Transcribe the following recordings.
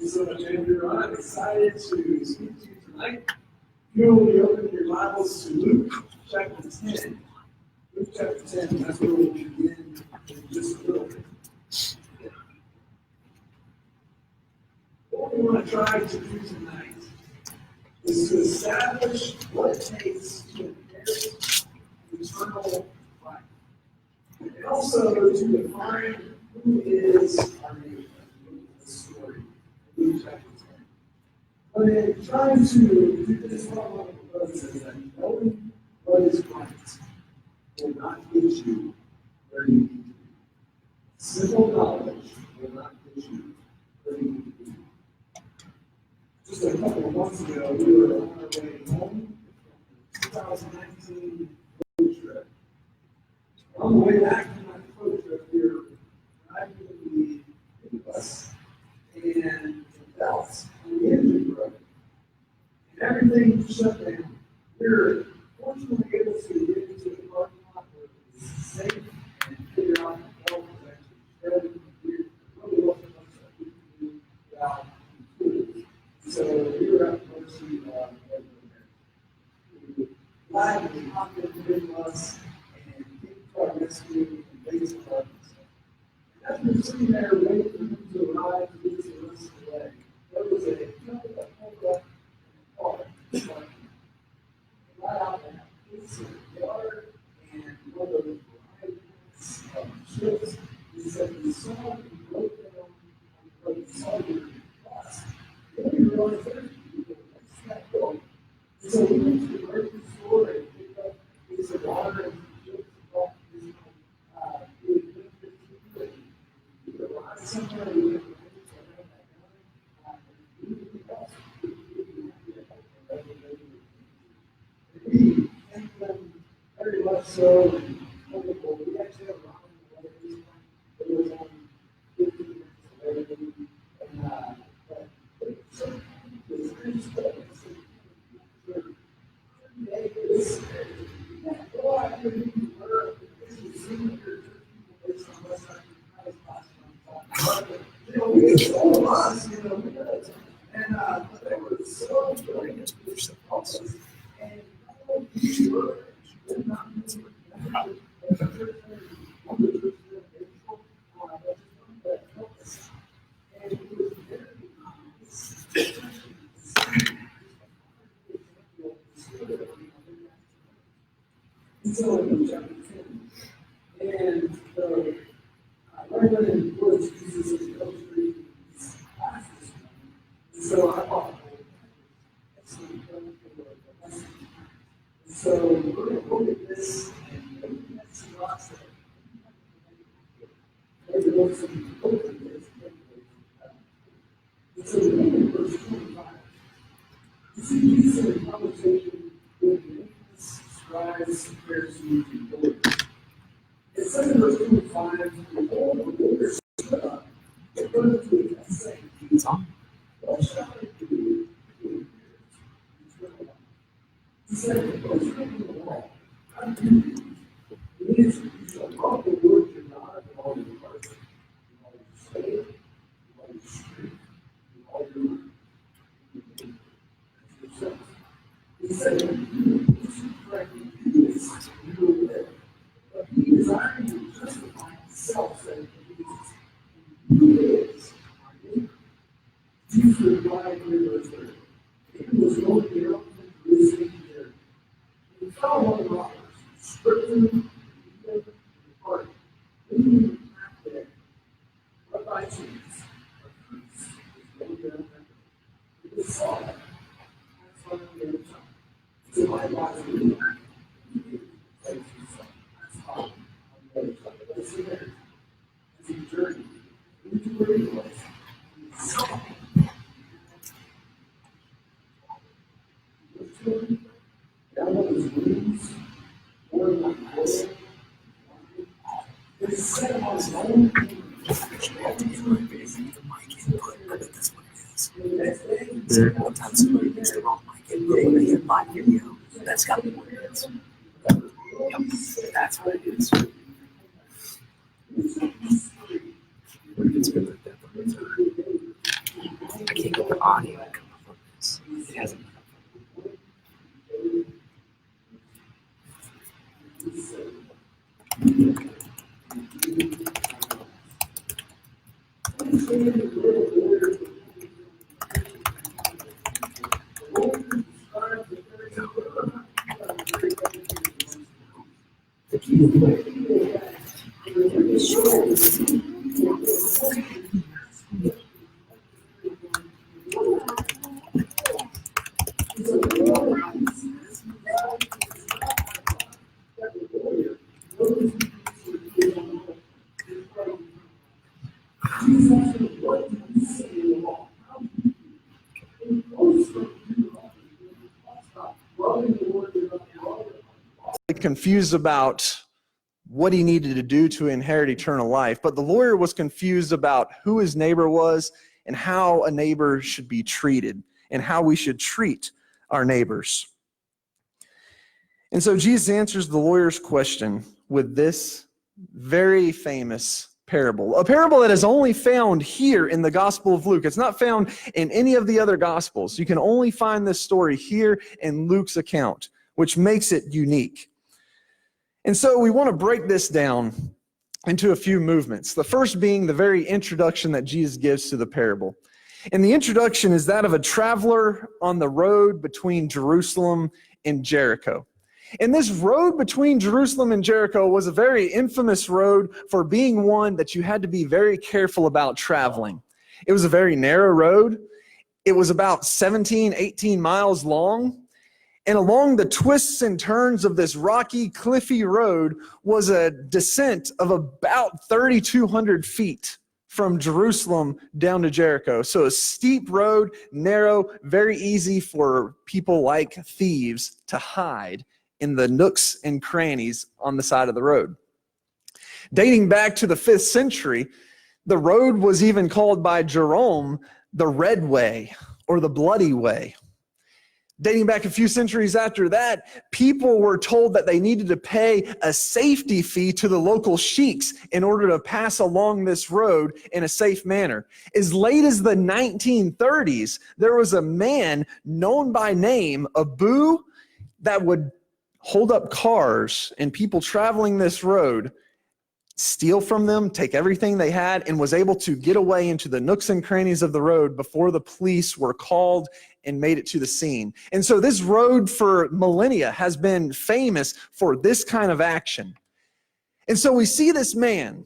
So much, Andrew. I'm excited to speak to you tonight. You will be opening your Bibles to Luke chapter 10. Luke chapter 10, that's where we'll begin in just a little bit. What we want to try to do tonight is to establish what it takes to inherit eternal life. And also to define who is our neighbor in the story. Luke chapter 10. But in trying to do this, what I want to propose is that knowing what is right will not get you where you need to be. Simple knowledge will not get you where you need to be. Just a couple of months ago, we were on our way home from the 2019 road trip. On the way back from that road trip, we were driving the bus, and the belts on the engine broke. And everything shut down. We were fortunately able to get into the parking lot where it was safe and figure out the belt was actually shredded. It really wasn't much that we could do without tools. So we were at the mercy of everyone. We were glad to hop in the big bus and get to our rescue and raise the buttons. As we were sitting there waiting for him to arrive to get us the rest of the way, there was a couple that pulled up in the car. Right out there, piece of yard and one of the ships. He said, "We saw you broke down on the side of your bus." Then we realized there's people next that door. And so we went to the grocery store and picked up a piece of water and chips and brought this we arrived somewhere we went to we thank them very much so. And wonderful. We actually have a lot of ways. It was on 15 minutes away. And but so it's just this go out here and learn. This is senior church people based on West Side Christ. You know, we get all of us, you know, we got it. And but they were so brilliant. And we were not so in chapter 10, and Reverend and Woods uses his illustrating these classes. And so I thought, so we're going to look at this and maybe that's some rocks that maybe look some open this. And so we look at verse 25. You see, he's in a conversation with the infamous scribes, Pharisees, and lawyers. It says in verse 25, all the lawyers stood up and run to him and saying, "What shall I do to inherit eternal life?" He said, "What's written in the law? How do you read?" He answered, "You shall love the Lord your God with all your heart, with all your soul, with all your strength, with all your mind, and yourself." He said, "You should correctly do this, and you will live." But he desiring to justify himself, said to Jesus, "Who is our neighbor?" Jesus replied in verse 30, "David was going down to Jerusalem there. He fell among the robbers, stripped him, and beat him, and departed, leaving him half dead. But by chance, a priest was going down that way. He saw that, passed on the other side. So likewise, he went back, and he placed himself. On the other side of the Samaritan, as he journeyed into where he was, he saw him. He looked to him, down on his knees, pouring out oil, then he set him on his own. One time somebody used the wrong mic and they hit live video. That's got to be what it is. Yep, that's what it is. It's been like that the whole time. can't get the audio to come up on this. It hasn't been up. Confused about what he needed to do to inherit eternal life, but the lawyer was confused about who his neighbor was and how a neighbor should be treated and how we should treat our neighbors. And so Jesus answers the lawyer's question with this very famous parable, a parable that is only found here in the Gospel of Luke. It's not found in any of the other Gospels. You can only find this story here in Luke's account, which makes it unique. And so we want to break this down into a few movements. The first being the very introduction that Jesus gives to the parable. And the introduction is that of a traveler on the road between Jerusalem and Jericho. And this road between Jerusalem and Jericho was a very infamous road for being one that you had to be very careful about traveling. It was a very narrow road. It was about 17, 18 miles long. And along the twists and turns of this rocky, cliffy road was a descent of about 3,200 feet from Jerusalem down to Jericho. So a steep road, narrow, very easy for people like thieves to hide in the nooks and crannies on the side of the road. Dating back to the 5th century, the road was even called by Jerome the Red Way or the Bloody Way. Dating back a few centuries after that, people were told that they needed to pay a safety fee to the local sheiks in order to pass along this road in a safe manner. As late as the 1930s, there was a man known by name, Abu, that would hold up cars and people traveling this road, steal from them, take everything they had, and was able to get away into the nooks and crannies of the road before the police were called and made it to the scene. And so this road for millennia has been famous for this kind of action. And so we see this man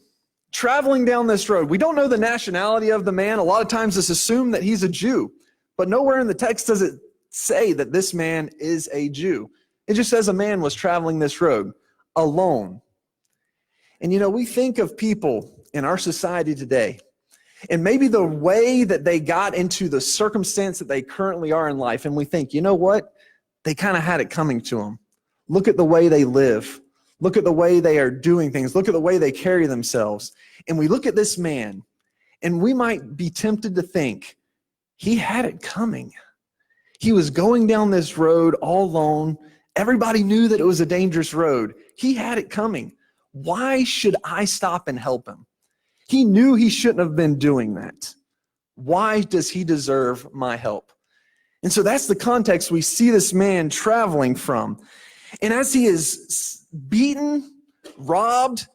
traveling down this road. We don't know the nationality of the man. A lot of times it's assumed that he's a Jew, but nowhere in the text does it say that this man is a Jew. It just says a man was traveling this road alone. And we think of people in our society today, and maybe the way that they got into the circumstance that they currently are in life, and we think, you know what? They kind of had it coming to them. Look at the way they live. Look at the way they are doing things. Look at the way they carry themselves. And we look at this man, and we might be tempted to think, he had it coming. He was going down this road all alone. Everybody knew that it was a dangerous road. He had it coming. Why should I stop and help him? He knew he shouldn't have been doing that. Why does he deserve my help? And so that's the context we see this man traveling from. And as he is beaten, robbed,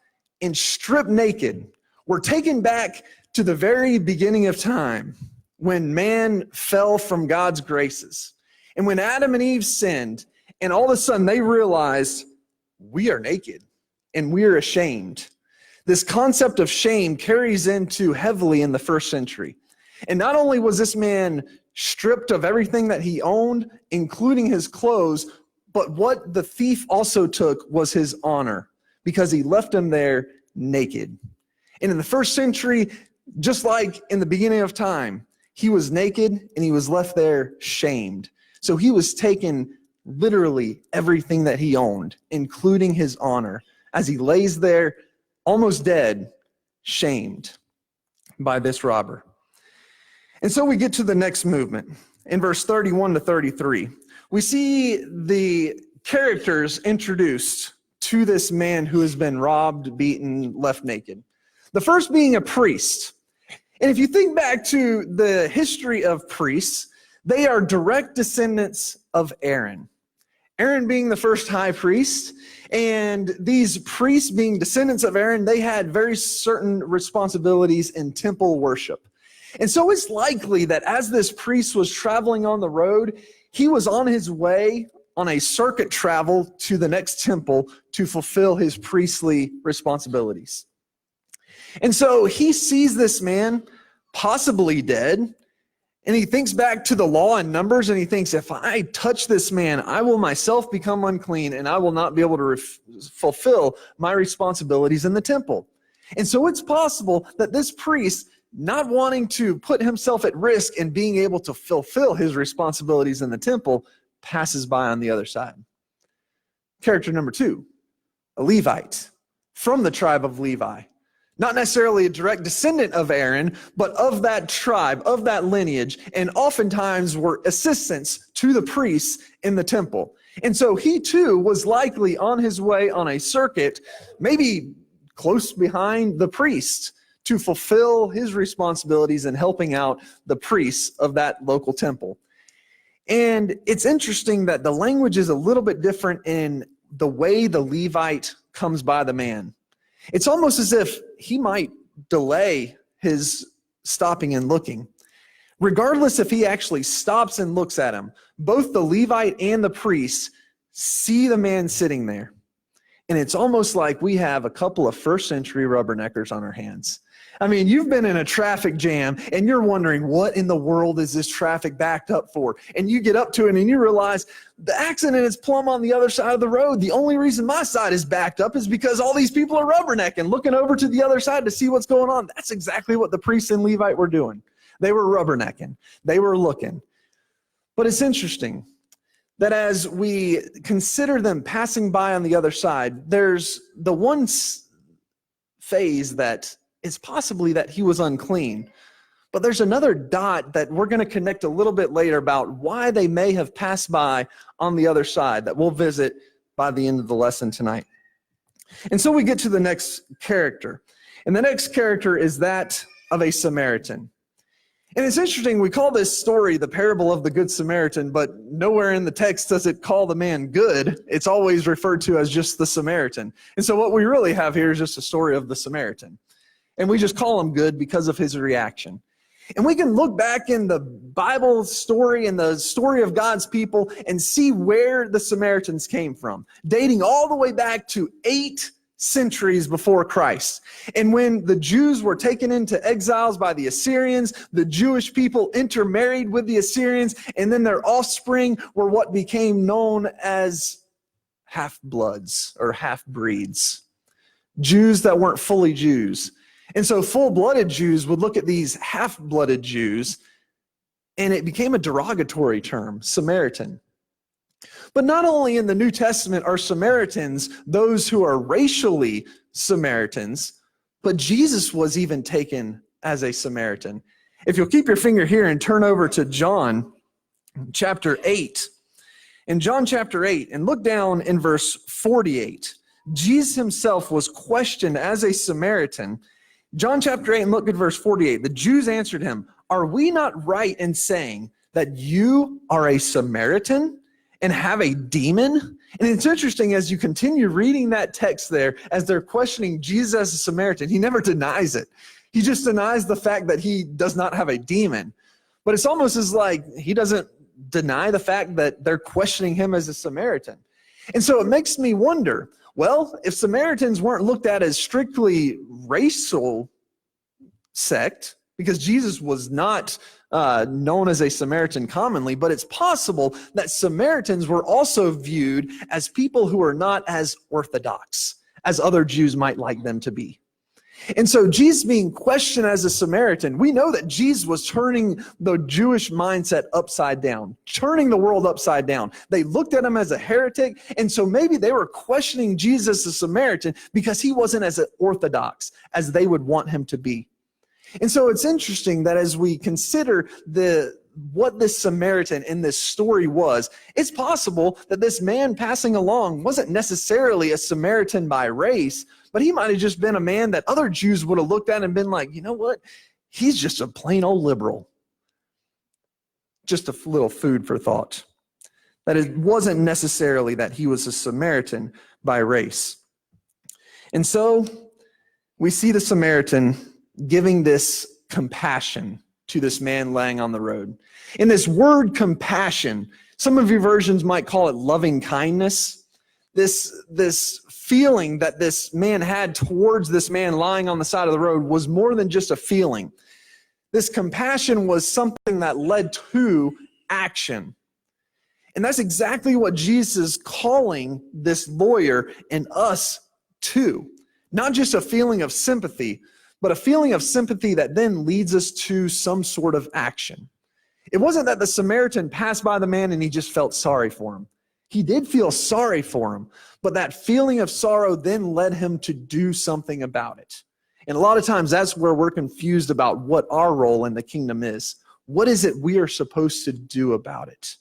and stripped naked, we're taken back to the very beginning of time when man fell from God's graces. And when Adam and Eve sinned, and all of a sudden they realized we are naked and we are ashamed. This concept of shame carries into heavily in the 1st century. And not only was this man stripped of everything that he owned, including his clothes, but what the thief also took was his honor, because he left him there naked. And in the 1st century, just like in the beginning of time, he was naked and he was left there shamed. So he was taken literally everything that he owned, including his honor, as he lays there almost dead, shamed by this robber. And so we get to the next movement. In verse 31 to 33, we see the characters introduced to this man who has been robbed, beaten, left naked. The first being a priest. And if you think back to the history of priests, they are direct descendants of Aaron. Aaron being the first high priest, and these priests being descendants of Aaron, they had very certain responsibilities in temple worship. And so it's likely that as this priest was traveling on the road, he was on his way on a circuit travel to the next temple to fulfill his priestly responsibilities. And so he sees this man possibly dead, and he thinks back to the law and Numbers, and he thinks, if I touch this man, I will myself become unclean, and I will not be able to fulfill my responsibilities in the temple. And so it's possible that this priest, not wanting to put himself at risk in being able to fulfill his responsibilities in the temple, passes by on the other side. Character number 2, a Levite from the tribe of Levi. Not necessarily a direct descendant of Aaron, but of that tribe, of that lineage, and oftentimes were assistants to the priests in the temple. And so he too was likely on his way on a circuit, maybe close behind the priest, to fulfill his responsibilities in helping out the priests of that local temple. And it's interesting that the language is a little bit different in the way the Levite comes by the man. It's almost as if he might delay his stopping and looking. Regardless if he actually stops and looks at him, both the Levite and the priest see the man sitting there. And it's almost like we have a couple of first century rubberneckers on our hands. I mean, you've been in a traffic jam and you're wondering, what in the world is this traffic backed up for? And you get up to it and you realize the accident is plumb on the other side of the road. The only reason my side is backed up is because all these people are rubbernecking, looking over to the other side to see what's going on. That's exactly what the priests and Levite were doing. They were rubbernecking. They were looking. But it's interesting that as we consider them passing by on the other side, there's the one phase that it's possibly that he was unclean. But there's another dot that we're going to connect a little bit later about why they may have passed by on the other side that we'll visit by the end of the lesson tonight. And so we get to the next character. And the next character is that of a Samaritan. And it's interesting, we call this story the parable of the Good Samaritan, but nowhere in the text does it call the man good. It's always referred to as just the Samaritan. And so what we really have here is just a story of the Samaritan. And we just call him good because of his reaction. And we can look back in the Bible story and the story of God's people and see where the Samaritans came from, dating all the way back to 8 centuries before Christ. And when the Jews were taken into exiles by the Assyrians, the Jewish people intermarried with the Assyrians, and then their offspring were what became known as half-bloods or half-breeds. Jews that weren't fully Jews. And so full-blooded Jews would look at these half-blooded Jews, and it became a derogatory term, Samaritan. But not only in the New Testament are Samaritans those who are racially Samaritans, but Jesus was even taken as a Samaritan. If you'll keep your finger here and turn over to John chapter 8. In John chapter 8, and look down in verse 48. Jesus himself was questioned as a Samaritan. John chapter 8, and look at verse 48. The Jews answered him, "Are we not right in saying that you are a Samaritan and have a demon?" And it's interesting as you continue reading that text there, as they're questioning Jesus as a Samaritan, he never denies it. He just denies the fact that he does not have a demon. But it's almost as like he doesn't deny the fact that they're questioning him as a Samaritan. And so it makes me wonder, well, if Samaritans weren't looked at as strictly racial sect, because Jesus was not known as a Samaritan commonly, but it's possible that Samaritans were also viewed as people who are not as orthodox as other Jews might like them to be. And so Jesus being questioned as a Samaritan, we know that Jesus was turning the Jewish mindset upside down, turning the world upside down. They looked at him as a heretic, and so maybe they were questioning Jesus as a Samaritan because he wasn't as orthodox as they would want him to be. And so it's interesting that as we consider what this Samaritan in this story was, it's possible that this man passing along wasn't necessarily a Samaritan by race, but he might have just been a man that other Jews would have looked at and been like, you know what? he's just a plain old liberal. Just a little food for thought. That it wasn't necessarily that he was a Samaritan by race. And so we see the Samaritan giving this compassion to this man laying on the road. In this word compassion, some of your versions might call it loving kindness. This feeling that this man had towards this man lying on the side of the road was more than just a feeling. This compassion was something that led to action. And that's exactly what Jesus is calling this lawyer and us to. Not just a feeling of sympathy, but a feeling of sympathy that then leads us to some sort of action. It wasn't that the Samaritan passed by the man and he just felt sorry for him. He did feel sorry for him, but that feeling of sorrow then led him to do something about it. And a lot of times that's where we're confused about what our role in the kingdom is. What is it we are supposed to do about it?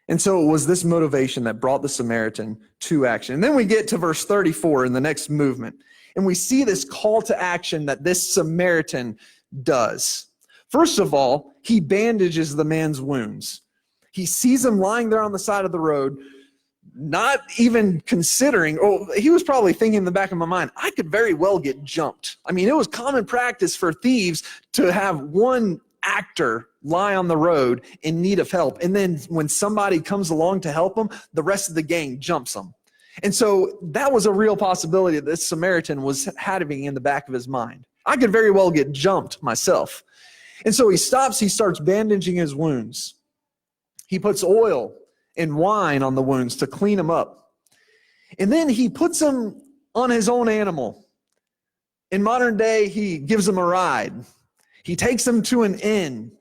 And so it was this motivation that brought the Samaritan to action. And then we get to verse 34 in the next movement, and we see this call to action that this Samaritan does. First of all, he bandages the man's wounds. He sees him lying there on the side of the road, not even considering, he was probably thinking in the back of my mind, I could very well get jumped. I mean, it was common practice for thieves to have one actor lie on the road in need of help. And then when somebody comes along to help them, the rest of the gang jumps them. And so that was a real possibility that this Samaritan was having in the back of his mind. I could very well get jumped myself. And so he stops, he starts bandaging his wounds. He puts oil and wine on the wounds to clean them up. And then he puts them on his own animal. In modern day, he gives them a ride. He takes them to an inn.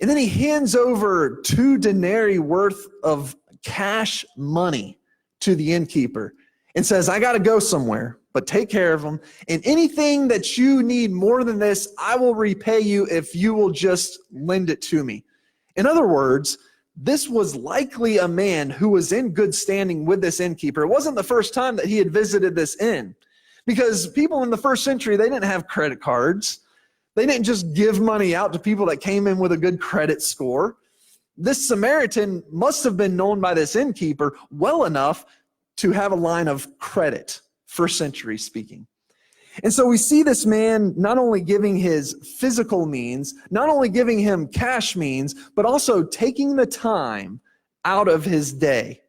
And then he hands over 2 denarii worth of cash money to the innkeeper and says, I got to go somewhere, but take care of them. And anything that you need more than this, I will repay you if you will just lend it to me. In other words, this was likely a man who was in good standing with this innkeeper. It wasn't the first time that he had visited this inn, because people in the first century, they didn't have credit cards. They didn't just give money out to people that came in with a good credit score. This Samaritan must have been known by this innkeeper well enough to have a line of credit, first century speaking. And so we see this man not only giving his physical means, not only giving him cash means, but also taking the time out of his day.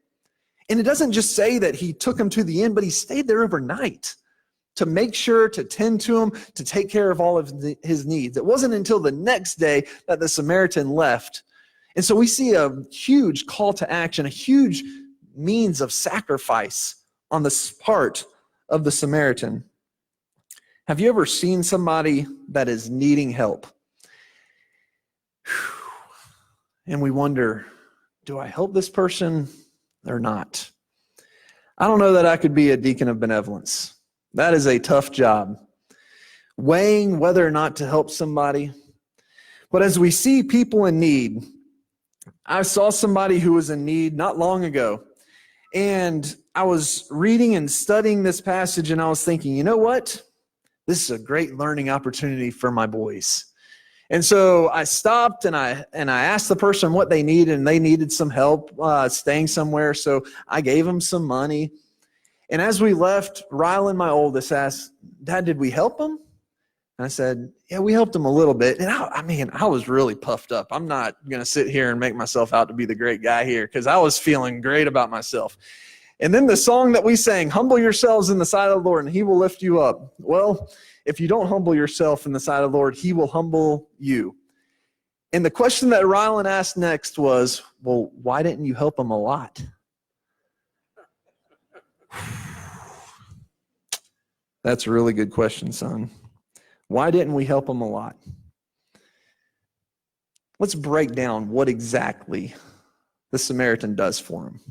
And it doesn't just say that he took him to the inn, but he stayed there overnight to make sure to tend to him, to take care of all of his needs. It wasn't until the next day that the Samaritan left. And so we see a huge call to action, a huge means of sacrifice on the part of the Samaritan. Have you ever seen somebody that is needing help? And we wonder, do I help this person or not? I don't know that I could be a deacon of benevolence. That is a tough job, weighing whether or not to help somebody. But as we see people in need, I saw somebody who was in need not long ago, and I was reading and studying this passage, and I was thinking, you know what? This is a great learning opportunity for my boys. And so I stopped and I asked the person what they needed, and they needed some help staying somewhere. So I gave them some money. And as we left, Rylan, my oldest, asked, Dad, did we help him? And I said, yeah, we helped him a little bit. And I was really puffed up. I'm not going to sit here and make myself out to be the great guy here, because I was feeling great about myself. And then the song that we sang, humble yourselves in the sight of the Lord and he will lift you up. Well, if you don't humble yourself in the sight of the Lord, he will humble you. And the question that Rylan asked next was, well, why didn't you help him a lot? That's a really good question, son. Why didn't we help him a lot? Let's break down what exactly the Samaritan does for him.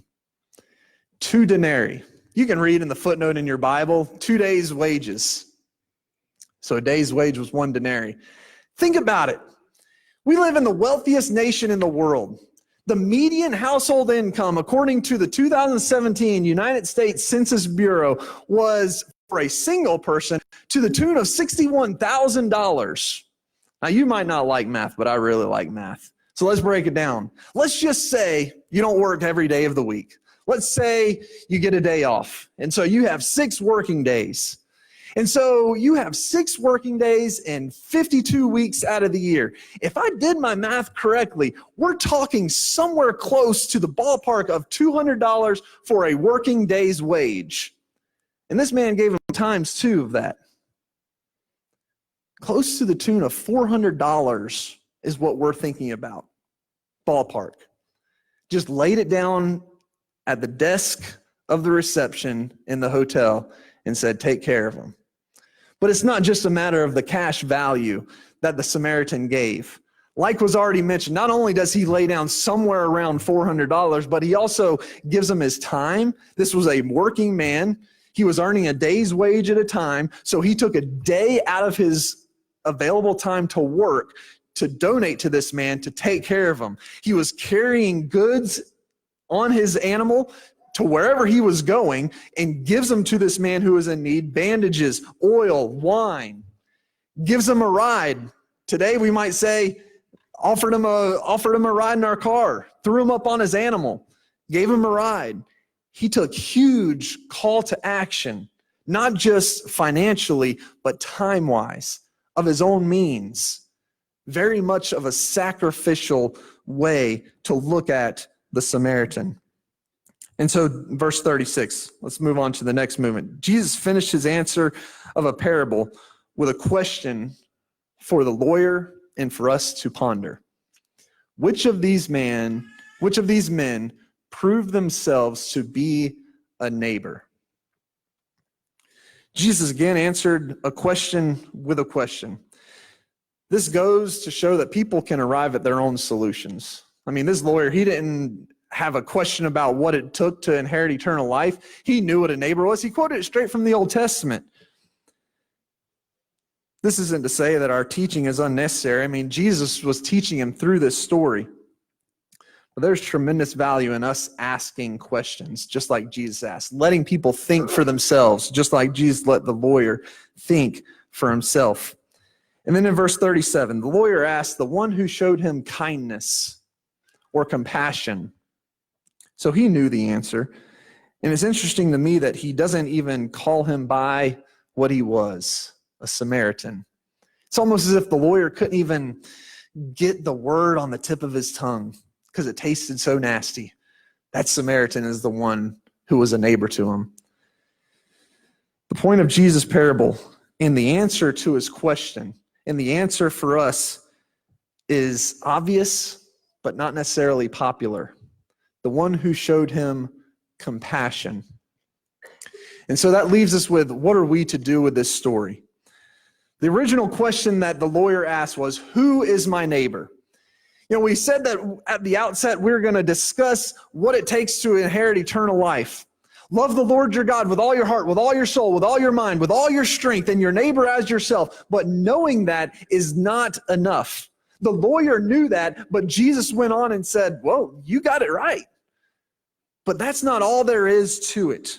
2 denarii. You can read in the footnote in your Bible, 2 days' wages. So a day's wage was 1 denarii. Think about it. We live in the wealthiest nation in the world. The median household income, according to the 2017 United States Census Bureau, was for a single person to the tune of $61,000. Now, you might not like math, but I really like math. So let's break it down. Let's just say you don't work every day of the week. Let's say you get a day off. And so you have 6 working days. And so you have 6 working days and 52 weeks out of the year. If I did my math correctly, we're talking somewhere close to the ballpark of $200 for a working day's wage. And this man gave him times 2 of that. Close to the tune of $400 is what we're thinking about. Ballpark. Just laid it down at the desk of the reception in the hotel and said, take care of him. But it's not just a matter of the cash value that the Samaritan gave. Like was already mentioned, not only does he lay down somewhere around $400, but he also gives him his time. This was a working man. He was earning a day's wage at a time, so he took a day out of his available time to work to donate to this man to take care of him. He was carrying goods on his animal to wherever he was going and gives them to this man who is in need, bandages, oil, wine, gives him a ride. Today we might say, offered him a ride in our car, threw him up on his animal, gave him a ride. He took huge call to action, not just financially, but time-wise, of his own means. Very much of a sacrificial way to look at the Samaritan. And so verse 36, let's move on to the next movement. Jesus finished his answer of a parable with a question for the lawyer and for us to ponder. Which of these men proved themselves to be a neighbor? Jesus again answered a question with a question. This goes to show that people can arrive at their own solutions. I mean, this lawyer, he didn't have a question about what it took to inherit eternal life. He knew what a neighbor was. He quoted it straight from the Old Testament. This isn't to say that our teaching is unnecessary. I mean, Jesus was teaching him through this story. But there's tremendous value in us asking questions, just like Jesus asked, letting people think for themselves, just like Jesus let the lawyer think for himself. And then in verse 37, the lawyer asked the one who showed him kindness or compassion. So he knew the answer. And it's interesting to me that he doesn't even call him by what he was, a Samaritan. It's almost as if the lawyer couldn't even get the word on the tip of his tongue because it tasted so nasty. That Samaritan is the one who was a neighbor to him. The point of Jesus' parable and the answer to his question, and the answer for us is obvious, but not necessarily popular. The one who showed him compassion. And so that leaves us with, what are we to do with this story? The original question that the lawyer asked was, who is my neighbor? You know, we said that at the outset we're going to discuss what it takes to inherit eternal life. Love the Lord your God with all your heart, with all your soul, with all your mind, with all your strength, and your neighbor as yourself. But knowing that is not enough. The lawyer knew that, but Jesus went on and said, whoa, you got it right. But that's not all there is to it.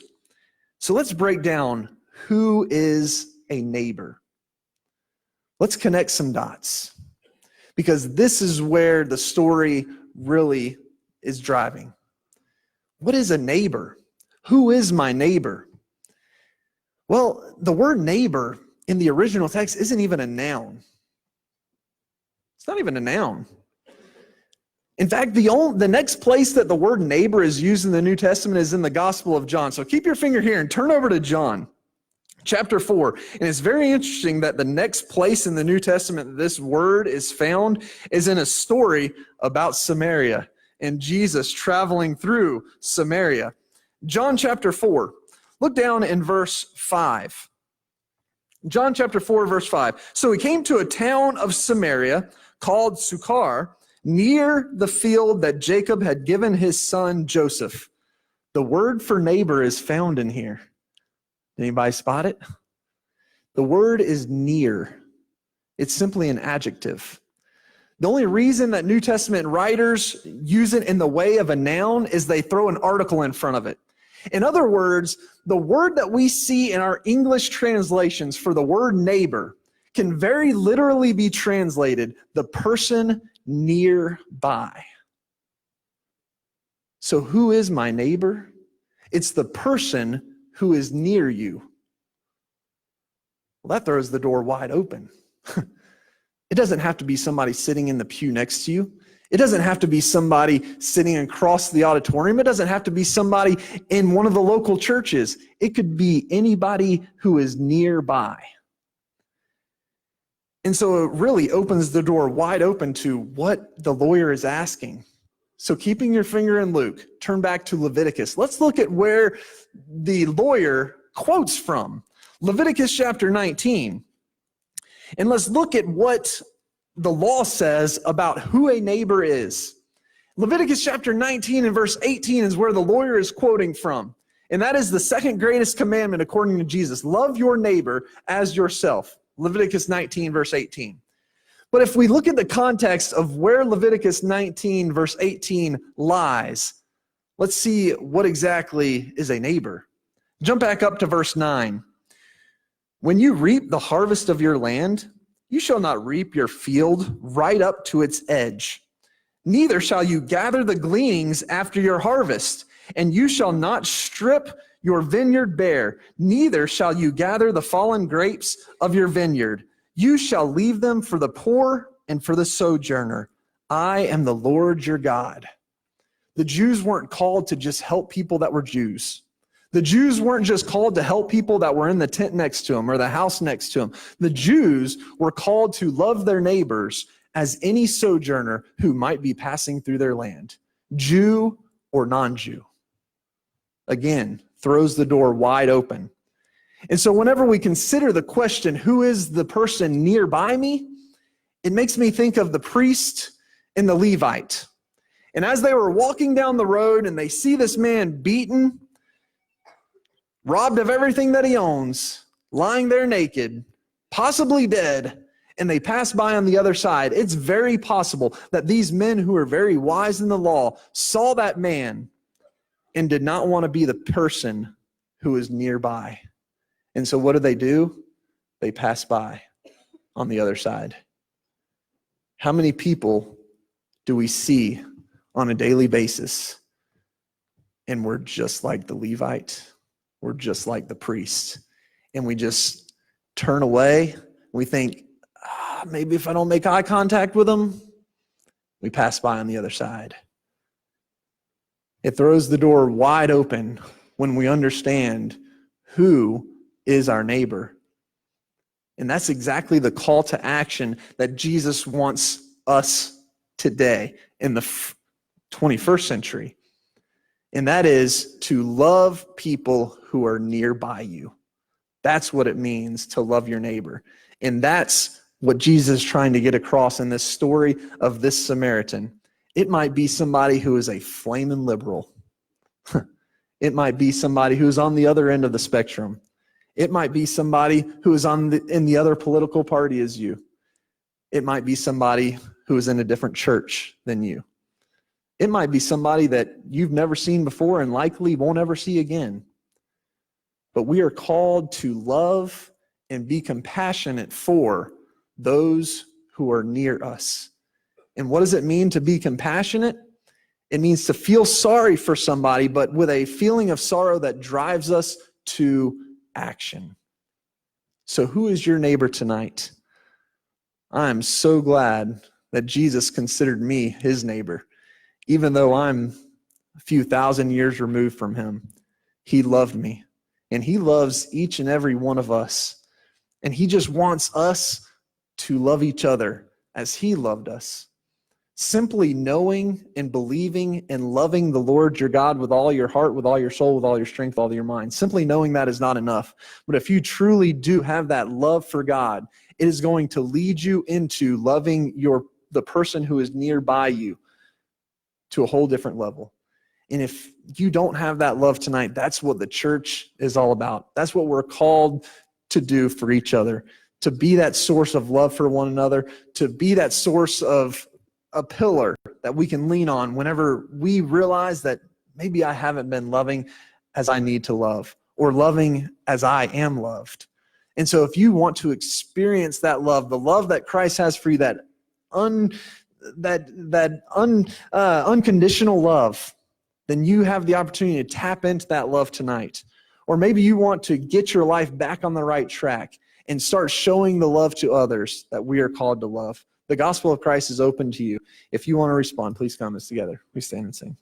So let's break down who is a neighbor. Let's connect some dots, because this is where the story really is driving. What is a neighbor? Who is my neighbor? Well, the word neighbor in the original text isn't even a noun. It's not even a noun. In fact, the next place that the word neighbor is used in the New Testament is in the Gospel of John. So keep your finger here and turn over to John chapter 4. And it's very interesting that the next place in the New Testament that this word is found is in a story about Samaria and Jesus traveling through Samaria. John chapter 4. Look down in verse 5. John chapter 4, verse 5. So he came to a town of Samaria called Sychar, near the field that Jacob had given his son Joseph. The word for neighbor is found in here. Anybody spot it? The word is near. It's simply an adjective. The only reason that New Testament writers use it in the way of a noun is they throw an article in front of it. In other words, the word that we see in our English translations for the word neighbor can very literally be translated the person nearby. So who is my neighbor? It's the person who is near you. Well, that throws the door wide open. It doesn't have to be somebody sitting in the pew next to you. It doesn't have to be somebody sitting across the auditorium. It doesn't have to be somebody in one of the local churches. It could be anybody who is nearby. And so it really opens the door wide open to what the lawyer is asking. So keeping your finger in Luke, turn back to Leviticus. Let's look at where the lawyer quotes from. Leviticus chapter 19. And let's look at what the law says about who a neighbor is. Leviticus chapter 19 and verse 18 is where the lawyer is quoting from. And that is the second greatest commandment according to Jesus. Love your neighbor as yourself. Leviticus 19 verse 18. But if we look at the context of where Leviticus 19 verse 18 lies, let's see what exactly is a neighbor. Jump back up to verse 9. When you reap the harvest of your land, you shall not reap your field right up to its edge. Neither shall you gather the gleanings after your harvest, and you shall not strip your vineyard bare. Neither shall you gather the fallen grapes of your vineyard. You shall leave them for the poor and for the sojourner. I am the Lord your God. The Jews weren't called to just help people that were Jews. The Jews weren't just called to help people that were in the tent next to them or the house next to them. The Jews were called to love their neighbors as any sojourner who might be passing through their land, Jew or non-Jew. Again, throws the door wide open. And so whenever we consider the question, who is the person nearby me? It makes me think of the priest and the Levite. And as they were walking down the road and they see this man beaten, robbed of everything that he owns, lying there naked, possibly dead, and they pass by on the other side, it's very possible that these men who are very wise in the law saw that man and did not want to be the person who is nearby. And so what do? They pass by on the other side. How many people do we see on a daily basis and we're just like the Levite? We're just like the priest. And we just turn away. We think, maybe if I don't make eye contact with them, we pass by on the other side. It throws the door wide open when we understand who is our neighbor. And that's exactly the call to action that Jesus wants us today in the 21st century. And that is to love people who are nearby you. That's what it means to love your neighbor. And that's what Jesus is trying to get across in this story of this Samaritan. It might be somebody who is a flaming liberal. It might be somebody who's on the other end of the spectrum. It might be somebody who is in the other political party as you. It might be somebody who is in a different church than you. It might be somebody that you've never seen before and likely won't ever see again. But we are called to love and be compassionate for those who are near us. And what does it mean to be compassionate? It means to feel sorry for somebody, but with a feeling of sorrow that drives us to action. So who is your neighbor tonight? I'm so glad that Jesus considered me his neighbor. Even though I'm a few thousand years removed from him, he loved me. And he loves each and every one of us. And he just wants us to love each other as he loved us. Simply knowing and believing and loving the Lord your God with all your heart, with all your soul, with all your strength, with all your mind. Simply knowing that is not enough. But if you truly do have that love for God, it is going to lead you into loving the person who is nearby you to a whole different level. And if you don't have that love tonight, that's what the church is all about. That's what we're called to do for each other, to be that source of love for one another, to be that source of a pillar that we can lean on whenever we realize that maybe I haven't been loving as I need to love, or loving as I am loved. And so if you want to experience that love, the love that Christ has for you, that unconditional love, then you have the opportunity to tap into that love tonight. Or maybe you want to get your life back on the right track and start showing the love to others that we are called to love. The gospel of Christ is open to you. If you want to respond, please come us together. We stand and sing.